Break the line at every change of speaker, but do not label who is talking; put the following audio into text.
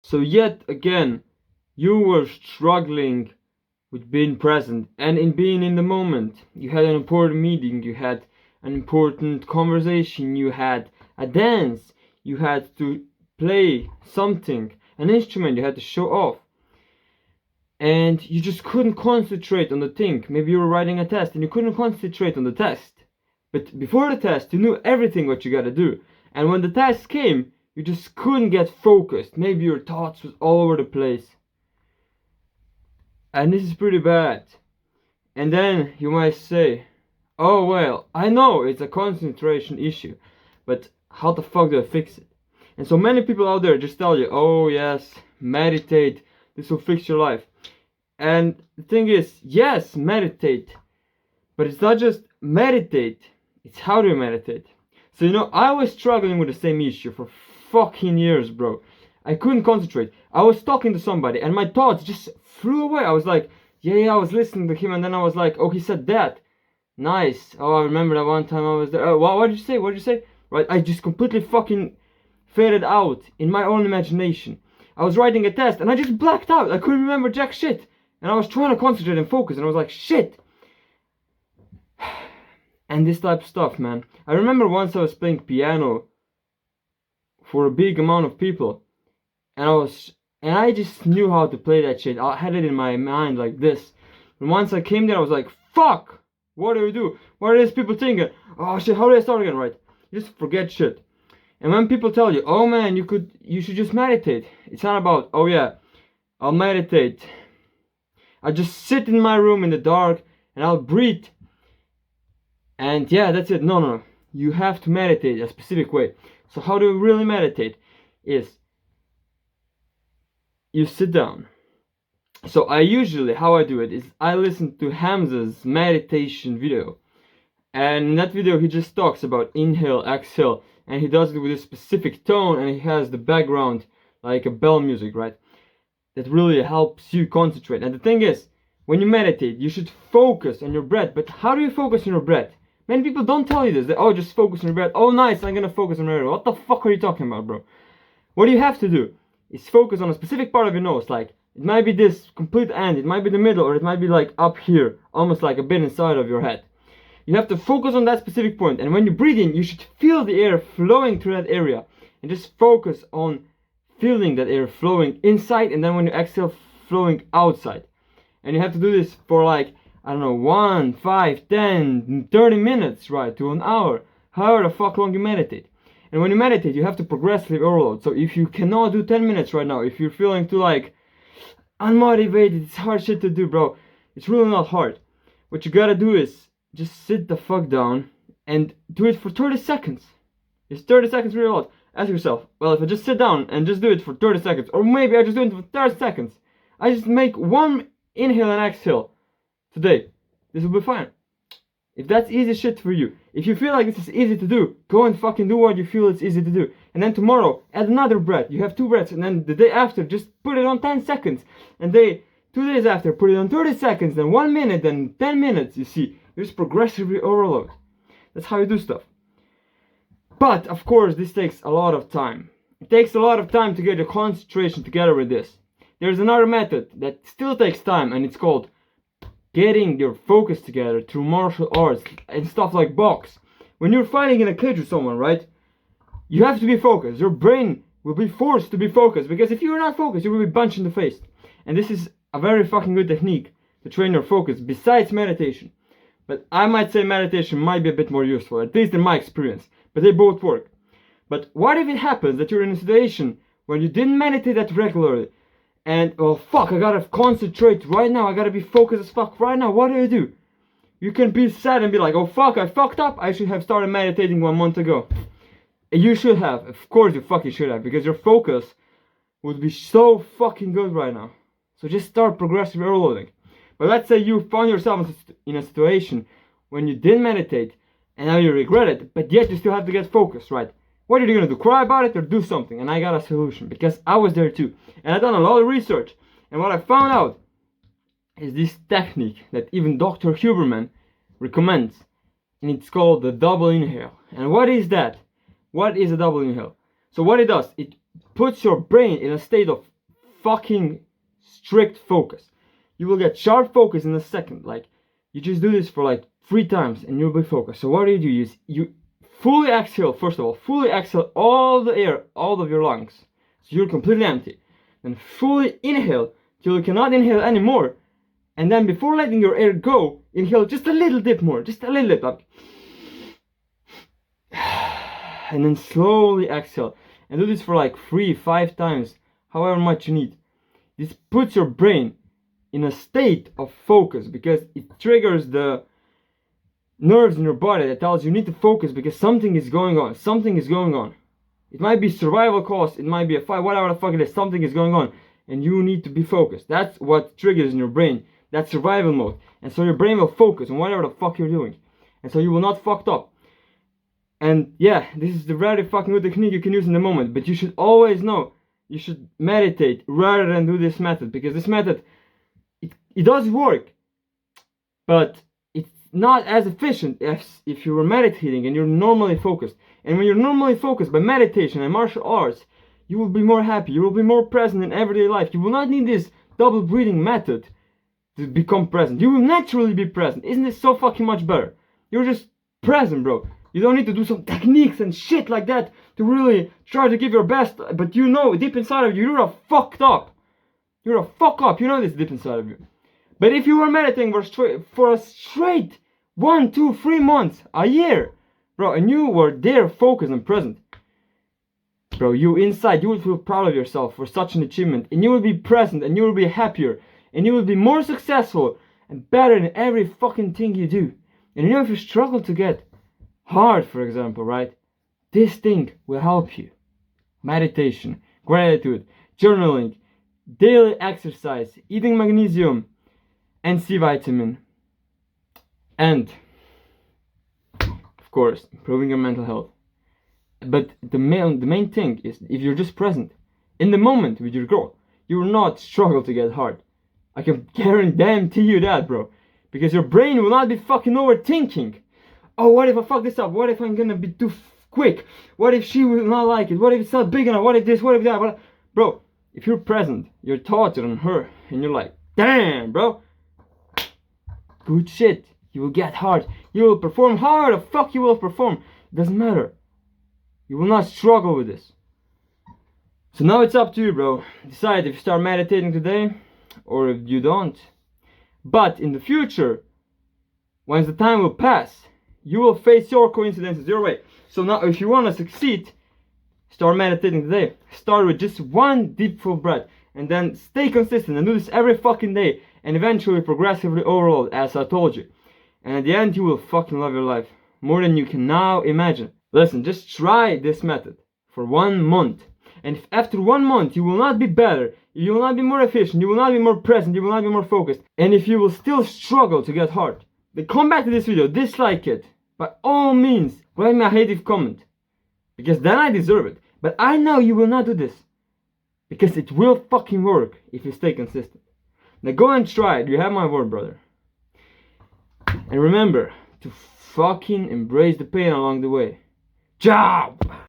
So yet again, you were struggling with being present and in being in the moment. You had an important meeting, you had an important conversation, you had a dance, you had to play something, an instrument you had to show off. And you just couldn't concentrate on the thing. Maybe you were writing a test and you couldn't concentrate on the test. But before the test, you knew everything what you gotta do. And when the test came, you just couldn't get focused. Maybe your thoughts was all over the place. And this is pretty bad. And then you might say, oh well, I know it's a concentration issue, but how the fuck do I fix it? And so many people out there just tell you, oh yes, meditate, this will fix your life. And the thing is, yes, meditate, but it's not just meditate, it's how do you meditate. So I was struggling with the same issue for fucking years, bro. I couldn't concentrate. I was talking to somebody and my thoughts just flew away. I was like, yeah, I was listening to him, and then I was like, oh, he said that. Nice. Oh, I remember that one time I was there. Oh, what did you say? What did you say? Right, I just completely fucking faded out in my own imagination. I was writing a test and I just blacked out. I couldn't remember jack shit. And I was trying to concentrate and focus, and I was like, shit. And this type of stuff, man. I remember once I was playing piano for a big amount of people, and I just knew how to play that shit. I had it in my mind like this. And once I came there, I was like, fuck, what do we do? What are these people thinking? Oh shit, how do I start again? Right? You just forget shit. And when people tell you, oh man, you should just meditate. It's not about, oh yeah, I'll meditate. I just sit in my room in the dark and I'll breathe. And yeah, that's it. No. You have to meditate a specific way. So how do you really meditate? Is you sit down. So how I do it is I listen to Hamza's meditation video. And in that video he just talks about inhale, exhale. And he does it with a specific tone, and he has the background like a bell music, right? That really helps you concentrate. And the thing is, when you meditate, you should focus on your breath. But how do you focus on your breath? Many people don't tell you this. They, oh, just focus on your breath. Oh, nice, I'm gonna focus on my breath. What the fuck are you talking about, bro? What you have to do is focus on a specific part of your nose. Like, it might be this complete end, it might be the middle, or it might be like up here, almost like a bit inside of your head. You have to focus on that specific point, and when you breathe in, you should feel the air flowing through that area, and just focus on feeling that air flowing inside, and then when you exhale, flowing outside. And you have to do this for like, I don't know, 1, 5, 10, 30 minutes, right, to an hour, however the fuck long you meditate. And when you meditate, you have to progressively overload. So if you cannot do 10 minutes right now, if you're feeling too like unmotivated, it's hard shit to do, bro. It's really not hard. What you gotta do is just sit the fuck down and do it for 30 seconds. Is 30 seconds really a lot? Ask yourself, well, if I just sit down and just do it for 30 seconds, or maybe I just do it for 30 seconds, I just make one inhale and exhale today, this will be fine. If that's easy shit for you, if you feel like this is easy to do, go and fucking do what you feel it's easy to do. And then tomorrow, add another breath. You have 2 breaths, and then the day after, just put it on 10 seconds. And 2 days after, put it on 30 seconds, then 1 minute, then 10 minutes, you see. You just progressively overload. That's how you do stuff. But, of course, this takes a lot of time. It takes a lot of time to get your concentration together with this. There's another method that still takes time, and it's called getting your focus together through martial arts and stuff like box. When you're fighting in a cage with someone, right? You have to be focused. Your brain will be forced to be focused, because if you're not focused, you will be punched in the face. And this is a very fucking good technique to train your focus besides meditation. But I might say meditation might be a bit more useful, at least in my experience. But they both work. But what if it happens that you're in a situation where you didn't meditate that regularly, and, well, fuck, I gotta concentrate right now, I gotta be focused as fuck right now, what do? You can be sad and be like, oh fuck, I fucked up, I should have started meditating 1 month ago. You should have, of course you fucking should have, because your focus would be so fucking good right now. So just start progressively overloading. But let's say you found yourself in a situation when you didn't meditate, and now you regret it, but yet you still have to get focused, right? What are you gonna do? Cry about it or do something? And I got a solution, because I was there too. And I've done a lot of research. And what I found out is this technique that even Dr. Huberman recommends. And it's called the double inhale. And what is that? What is a double inhale? So what it does, it puts your brain in a state of fucking strict focus. You will get sharp focus in a second. Like, you just do this for like 3 times and you'll be focused. So what do? You fully exhale, first of all, fully exhale all the air out of your lungs. So you're completely empty. Then fully inhale till you cannot inhale anymore. And then before letting your air go, inhale just a little bit more, just a little bit, like, and then slowly exhale. And do this for like 3-5 times, however much you need. This puts your brain in a state of focus because it triggers the nerves in your body that tells you need to focus because something is going on. Something is going on. It might be survival cost, it might be a fight, whatever the fuck it is, something is going on. And you need to be focused. That's what triggers in your brain. That's survival mode. And so your brain will focus on whatever the fuck you're doing. And so you will not fucked up. And yeah, this is the very fucking good technique you can use in the moment. But you should always know, you should meditate rather than do this method. Because this method, it does work. But it's not as efficient as if you were meditating and you're normally focused. And when you're normally focused by meditation and martial arts, you will be more happy. You will be more present in everyday life. You will not need this double breathing method to become present. You will naturally be present. Isn't it so fucking much better? You're just present, bro. You don't need to do some techniques and shit like that to really try to give your best. But you know, deep inside of you, you're a fucked up. You're a fuck up. You know this deep inside of you. But if you were meditating for a straight 1, 2, 3 months, a year, bro, and you were there focused and present, bro, you inside, you will feel proud of yourself for such an achievement. And you will be present and you will be happier. And you will be more successful and better in every fucking thing you do. And you know, if you struggle to get hard, for example, right? This thing will help you. Meditation, gratitude, journaling, daily exercise, eating magnesium and C vitamin. And, of course, improving your mental health. But the main thing is, if you're just present in the moment with your goal, you will not struggle to get hard. I can guarantee you that, bro. Because your brain will not be fucking overthinking. Oh, what if I fuck this up? What if I'm gonna be too quick? What if she will not like it? What if it's not big enough? What if this? What if that? Bro, if you're present, your thoughts are on her, and you're like, damn, bro. Good shit. You will get hard. You will perform. However the fuck you will perform, it doesn't matter. You will not struggle with this. So now it's up to you, bro. Decide if you start meditating today or if you don't. But in the future, once the time will pass, you will face your coincidences your way. So now if you want to succeed, start meditating today. Start with just one deep full breath and then stay consistent and do this every fucking day and eventually progressively overload, as I told you. And at the end, you will fucking love your life more than you can now imagine. Listen, just try this method for 1 month. And if after 1 month you will not be better, you will not be more efficient, you will not be more present, you will not be more focused, and if you will still struggle to get hard, then come back to this video, dislike it. By all means, write me a hative comment. Because then I deserve it. But I know you will not do this. Because it will fucking work if you stay consistent. Now go and try it. You have my word, brother. And remember to fucking embrace the pain along the way. Ciao!